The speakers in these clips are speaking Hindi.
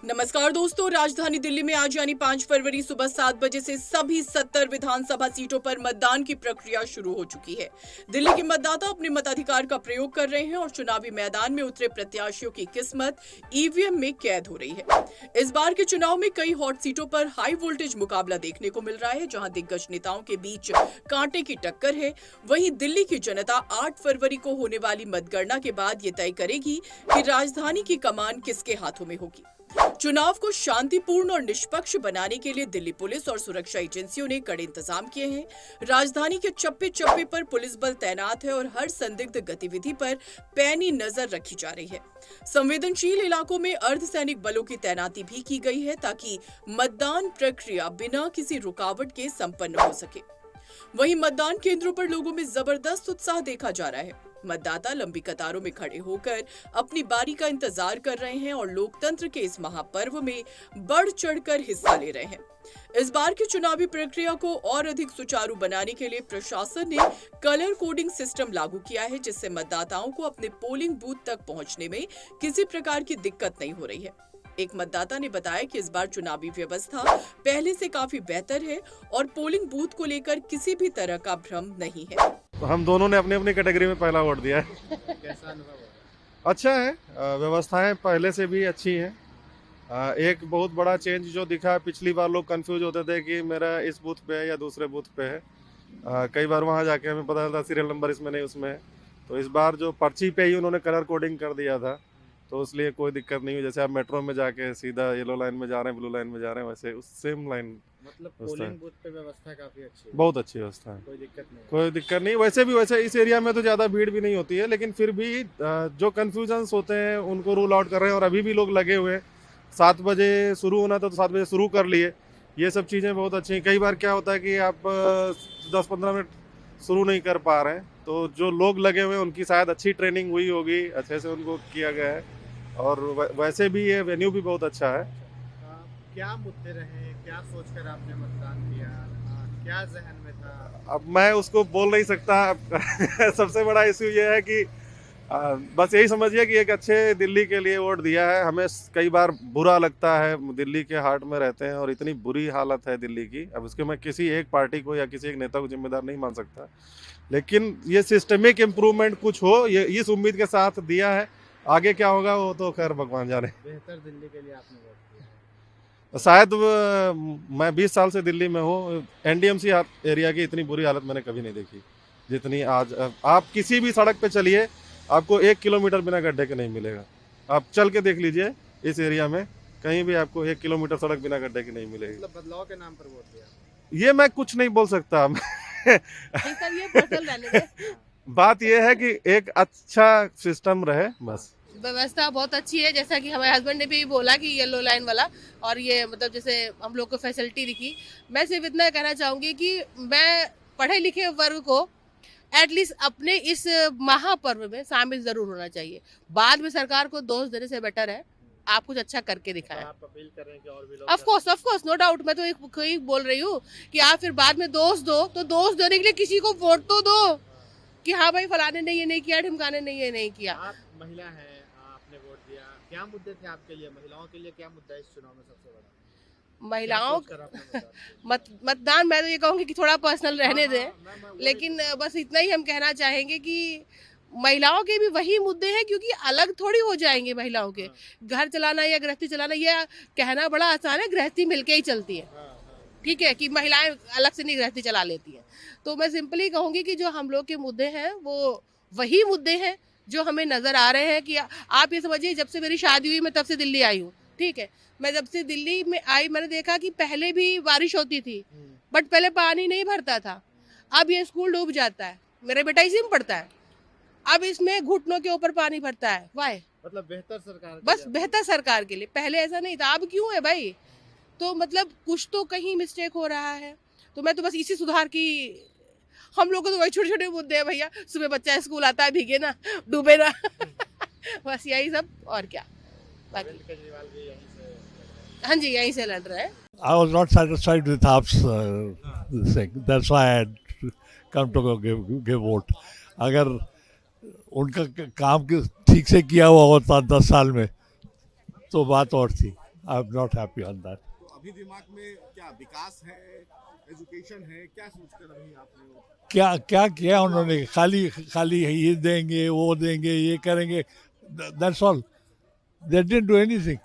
नमस्कार दोस्तों, राजधानी दिल्ली में आज यानी 5 फरवरी सुबह 7 बजे से सभी 70 विधानसभा सीटों पर मतदान की प्रक्रिया शुरू हो चुकी है। दिल्ली के मतदाता अपने मताधिकार का प्रयोग कर रहे हैं और चुनावी मैदान में उतरे प्रत्याशियों की किस्मत ईवीएम में कैद हो रही है। इस बार के चुनाव में कई हॉट सीटों पर हाई वोल्टेज मुकाबला देखने को मिल रहा है, जहां दिग्गज नेताओं के बीच कांटे की टक्कर है। वहीं दिल्ली की जनता 8 फरवरी को होने वाली मतगणना के बाद ये तय करेगी कि राजधानी की कमान किसके हाथों में होगी। चुनाव को शांतिपूर्ण और निष्पक्ष बनाने के लिए दिल्ली पुलिस और सुरक्षा एजेंसियों ने कड़े इंतजाम किए हैं। राजधानी के चप्पे चप्पे पर पुलिस बल तैनात है और हर संदिग्ध गतिविधि पर पैनी नजर रखी जा रही है। संवेदनशील इलाकों में अर्धसैनिक बलों की तैनाती भी की गई है ताकि मतदान प्रक्रिया बिना किसी रुकावट के संपन्न हो सके। वहीं मतदान केंद्रों पर लोगों में जबरदस्त उत्साह देखा जा रहा है। मतदाता लंबी कतारों में खड़े होकर अपनी बारी का इंतजार कर रहे हैं और लोकतंत्र के इस महापर्व में बढ़ चढ़कर हिस्सा ले रहे हैं। इस बार की चुनावी प्रक्रिया को और अधिक सुचारू बनाने के लिए प्रशासन ने कलर कोडिंग सिस्टम लागू किया है, जिससे मतदाताओं को अपने पोलिंग बूथ तक पहुंचने में किसी प्रकार की दिक्कत नहीं हो रही है। एक मतदाता ने बताया कि इस बार चुनावी व्यवस्था पहले से काफी बेहतर है और पोलिंग बूथ को लेकर किसी भी तरह का भ्रम नहीं है। हम दोनों ने अपनी अपनी कैटेगरी में पहला वोट दिया है। कैसा अनुभव है? अच्छा है, व्यवस्थाएं पहले से भी अच्छी हैं। एक बहुत बड़ा चेंज जो दिखा, पिछली बार लोग कंफ्यूज होते थे कि मेरा इस बूथ पे है या दूसरे बूथ पे है। कई बार वहां जाके हमें पता चलता सीरियल नंबर इसमें नहीं उसमें है। तो इस बार जो पर्ची पे ही उन्होंने कलर कोडिंग कर दिया था, तो इसलिए कोई दिक्कत नहीं हुई। जैसे आप मेट्रो में जाके सीधा येलो लाइन में जा रहे हैं, ब्लू लाइन में जा रहे हैं, वैसे उस सेम लाइन। मतलब पोलिंग बूथ पे व्यवस्था काफी अच्छी है, बहुत अच्छी व्यवस्था है, कोई दिक्कत नहीं। कोई दिक्कत नहीं। वैसे इस एरिया में तो ज़्यादा भीड़ भी नहीं होती है, लेकिन फिर भी जो कन्फ्यूजन्स होते हैं उनको रूल आउट कर रहे हैं। और अभी भी लोग लगे हुए हैं। 7 बजे शुरू होना था तो 7 बजे शुरू कर लिए। ये सब चीज़ें बहुत अच्छी हैं। कई बार क्या होता है कि आप 10-15 मिनट शुरू नहीं कर पा रहे हैं, तो जो लोग लगे हुए हैं उनकी शायद अच्छी ट्रेनिंग हुई होगी, अच्छे से उनको किया गया है। और वैसे भी ये वेन्यू भी बहुत अच्छा है। क्या मुद्दे रहे, क्या सोचकर आपने मतदान किया, क्या जहन में था? अब मैं उसको बोल नहीं सकता। सबसे बड़ा इशू ये है कि बस यही समझिए कि एक अच्छे दिल्ली के लिए वोट दिया है। हमें कई बार बुरा लगता है, दिल्ली के हार्ट में रहते हैं और इतनी बुरी हालत है दिल्ली की। अब उसके मैं किसी एक पार्टी को या किसी एक नेता को जिम्मेदार नहीं मान सकता, लेकिन ये सिस्टमिक इम्प्रूवमेंट कुछ हो, ये इस उम्मीद के साथ दिया है। आगे क्या होगा वो तो खैर भगवान जाने। बेहतर दिल्ली के लिए आपने वोट किया है। शायद मैं 20 साल से दिल्ली में हूँ, एनडीएमसी एरिया की इतनी बुरी हालत मैंने कभी नहीं देखी जितनी आज। आप किसी भी सड़क पे चलिए, आपको 1 किलोमीटर बिना गड्ढे के नहीं मिलेगा। आप चल के देख लीजिए, इस एरिया में कहीं भी आपको 1 किलोमीटर सड़क बिना गड्ढे की नहीं मिलेगी। मतलब बदलाव के नाम पर वोट दिया? ये मैं कुछ नहीं बोल सकता। बात यह है कि एक अच्छा सिस्टम रहे, बस। व्यवस्था बहुत अच्छी है, जैसा कि हमारे हस्बैंड ने भी बोला कि येलो लाइन वाला, और ये मतलब जैसे हम लोग को फैसिलिटी दिखी। मैं सिर्फ इतना कहना चाहूँगी कि मैं पढ़े लिखे वर्ग को एटलीस्ट अपने इस महापर्व में शामिल जरूर होना चाहिए। बाद में सरकार को दोष देने से बेटर है आप कुछ अच्छा करके दिखाएं। आप अपील कर रहे हैं कि और भी लोग? Of course, no doubt. मैं तो एक बोल रही हूँ कि आप फिर बाद में दोष दो, तो दोष देने के लिए किसी को वोट तो दो कि हाँ भाई फलाने ने ये नहीं किया, ढिमकाने ने ये नहीं किया। आप महिला हैं, आपने वोट दिया, क्या मुद्दे थे आपके लिए? महिलाओं के लिए क्या मुद्दा है इस चुनाव में सबसे बड़ा? महिलाओं मतदान मैं तो ये कहूँगी कि थोड़ा पर्सनल रहने दें, लेकिन बस इतना ही हम कहना चाहेंगे कि महिलाओं के भी वही मुद्दे हैं, क्योंकि अलग थोड़ी हो जाएंगे महिलाओं के। घर चलाना या गृहस्थी चलाना, ये कहना बड़ा आसान है, गृहस्थी मिलके ही चलती है। ठीक है कि महिलाएं अलग से नहीं गृहस्थी चला लेती हैं। तो मैं सिंपली कहूँगी कि जो हम लोग के मुद्दे हैं वो वही मुद्दे हैं जो हमें नज़र आ रहे हैं। कि आप ये समझिए, जब से मेरी शादी हुई मैं तब से दिल्ली आई हूँ। ठीक है, मैं जब से दिल्ली में आई मैंने देखा कि पहले भी बारिश होती थी, बट पहले पानी नहीं भरता था। अब ये स्कूल डूब जाता है, मेरा बेटा इसी में पढ़ता है, अब इसमें घुटनों के ऊपर पानी भरता है। वाई? मतलब बेहतर सरकार, बस बेहतर सरकार के लिए। पहले ऐसा नहीं था, अब क्यों है भाई? तो मतलब कुछ तो कहीं मिस्टेक हो रहा है। तो मैं तो बस इसी सुधार की, हम लोग को तो वही छोटे छोटे मुद्दे हैं भैया। सुबह बच्चा स्कूल आता है, भीगे ना, डूबे ना। बस यही सब, और क्या। बाकी केजरीवाल भी यहीं से, हाँ जी, यहीं से लड़ रहे हैं। I was not satisfied with Aap's thing. That's why I had come to give vote. अगर उनका काम ठीक से किया हुआ होता 10 साल में तो बात और थी। I'm not happy on that. तो अभी दिमाग में क्या विकास है, एजुकेशन है, क्या सोचकर अभी आपने क्या क्या किया उन्होंने? खाली खाली ये देंगे, वो देंगे, ये करेंगे, that's all. They didn't do anything.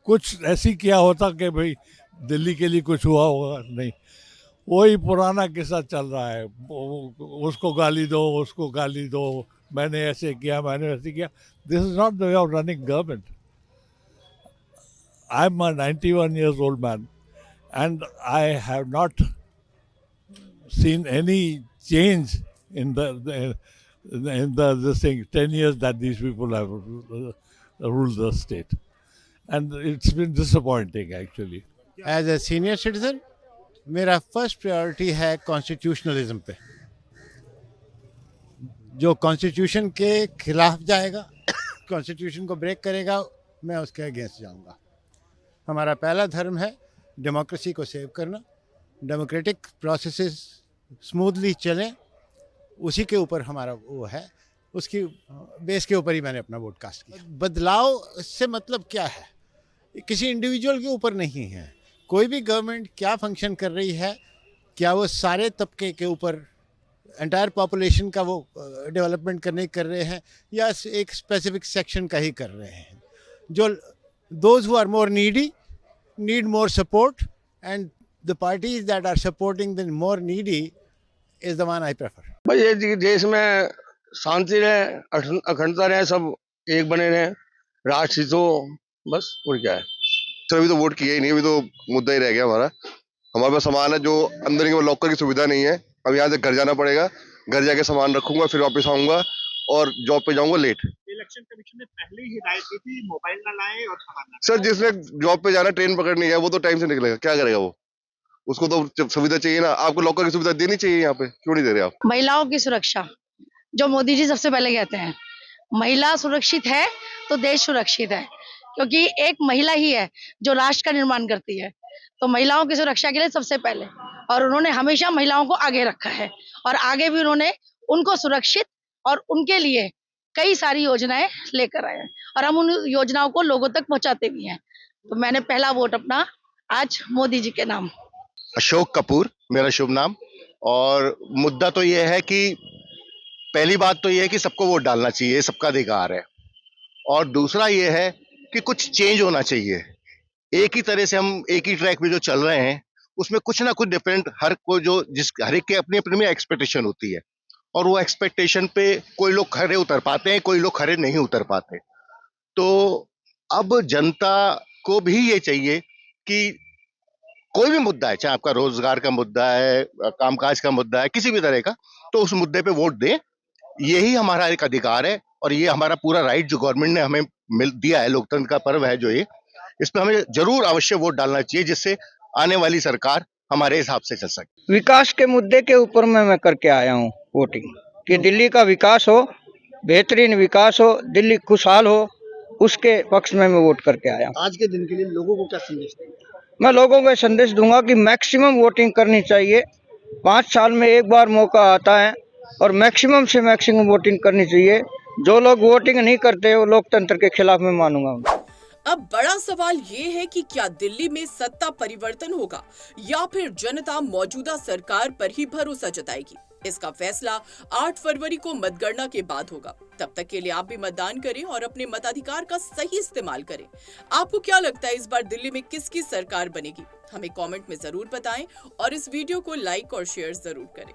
कुछ ऐसी किया होता कि भाई दिल्ली के लिए कुछ हुआ होगा, नहीं. वही पुराना किस्सा चल रहा है. उसको गाली दो, उसको गाली दो, मैंने ऐसे किया, मैंने ऐसे किया. This is not the way of running government. I am a 91 years old man and I have not seen any change in the this thing 10 years that these people have ruled the state, and it's been disappointing actually. As a senior citizen मेरा फर्स्ट प्रायोरिटी है कॉन्स्टिट्यूशनलिज्म पे. जो कॉन्स्टिट्यूशन के खिलाफ जाएगा, कॉन्स्टिट्यूशन को ब्रेक करेगा, मैं उसके अगेंस्ट जाऊंगा. हमारा पहला धर्म है डेमोक्रेसी को सेव करना. डेमोक्रेटिक प्रोसेसेस स्मूथली चलें, उसी के ऊपर हमारा वो है. उसकी बेस के ऊपर ही मैंने अपना वोट कास्ट किया. बदलाव से मतलब क्या है? किसी इंडिविजुअल के ऊपर नहीं है. कोई भी गवर्नमेंट क्या फंक्शन कर रही है, क्या वो सारे तबके के ऊपर एंटायर पॉपुलेशन का वो डेवलपमेंट करने कर रहे हैं, या एक स्पेसिफिक सेक्शन का ही कर रहे हैं. जो those who are more needy need more support, and the parties that are supporting the more needy is the one I prefer. भाई ये देश में शांति रहे, अखंडता रहे, सब एक बने रहे, राष्ट्र तो बस. और क्या है. तो अभी तो वोट किया ही नहीं, अभी तो मुद्दा ही रह गया हमारा. हमारे पास सामान है जो अंदर के लॉकर की सुविधा नहीं है. अब यहाँ से घर जाना पड़ेगा, घर जाके सामान रखूंगा, फिर वापस आऊंगा और जॉब पे जाऊंगा लेट. इलेक्शन कमीशन ने पहले ही हिदायत दी थी मोबाइल ना लाए और सामान ना सर जिसने जॉब पे जाना, ट्रेन पकड़नी है, वो तो टाइम से निकलेगा, क्या करेगा वो? उसको तो सुविधा चाहिए ना. आपको लॉकर की सुविधा देनी चाहिए. यहाँ पे क्यों नहीं दे रहे आप? महिलाओं की सुरक्षा, जो मोदी जी सबसे पहले कहते हैं, महिला सुरक्षित है तो देश सुरक्षित है, क्योंकि एक महिला ही है जो राष्ट्र का निर्माण करती है. तो महिलाओं की सुरक्षा के लिए सबसे पहले, और उन्होंने हमेशा महिलाओं को आगे रखा है, और आगे भी उन्होंने उनको सुरक्षित और उनके लिए कई सारी योजनाएं लेकर आए हैं, और हम उन योजनाओं को लोगों तक पहुंचाते भी हैं. तो मैंने पहला वोट अपना आज मोदी जी के नाम. अशोक कपूर मेरा शुभ नाम. और मुद्दा तो ये है कि पहली बात तो ये है कि सबको वोट डालना चाहिए, सबका अधिकार है. और दूसरा ये है कि कुछ चेंज होना चाहिए. एक ही तरह से हम एक ही ट्रैक पे जो चल रहे हैं, उसमें कुछ ना कुछ डिफरेंट, हर एक के अपनी अपनी में एक्सपेक्टेशन होती है, और वो एक्सपेक्टेशन पे कोई लोग खरे उतर पाते हैं, कोई लोग खरे नहीं उतर पाते. तो अब जनता को भी ये चाहिए कि कोई भी मुद्दा है, चाहे आपका रोजगार का मुद्दा है, कामकाज का मुद्दा है, किसी भी तरह का, तो उस मुद्दे पे वोट दें. यही हमारा एक अधिकार है, और ये हमारा पूरा राइट जो गवर्नमेंट ने हमें दिया है, लोकतंत्र का पर्व है जो ये, इस पर हमें जरूर अवश्य वोट डालना चाहिए, जिससे आने वाली सरकार हमारे हिसाब से चल सके. विकास के मुद्दे के ऊपर मैं करके आया हूँ वोटिंग, कि दिल्ली का विकास हो, बेहतरीन विकास हो, दिल्ली खुशहाल हो, उसके पक्ष में मैं वोट करके आया हूँ. आज के दिन के लिए लोगों को क्या संदेश देंगे? मैं लोगों को संदेश दूंगा कि मैक्सिमम वोटिंग करनी चाहिए. 5 साल में एक बार मौका आता है, और मैक्सिमम से मैक्सिमम वोटिंग करनी चाहिए. जो लोग वोटिंग नहीं करते वो लोकतंत्र के खिलाफ मैं मानूंगा. अब बड़ा सवाल ये है कि क्या दिल्ली में सत्ता परिवर्तन होगा, या फिर जनता मौजूदा सरकार पर ही भरोसा जताएगी. इसका फैसला 8 फरवरी को मतगणना के बाद होगा. तब तक के लिए आप भी मतदान करें और अपने मताधिकार का सही इस्तेमाल करें. आपको क्या लगता है इस बार दिल्ली में किसकी सरकार बनेगी? हमें कमेंट में जरूर बताएं, और इस वीडियो को लाइक और शेयर जरूर करें.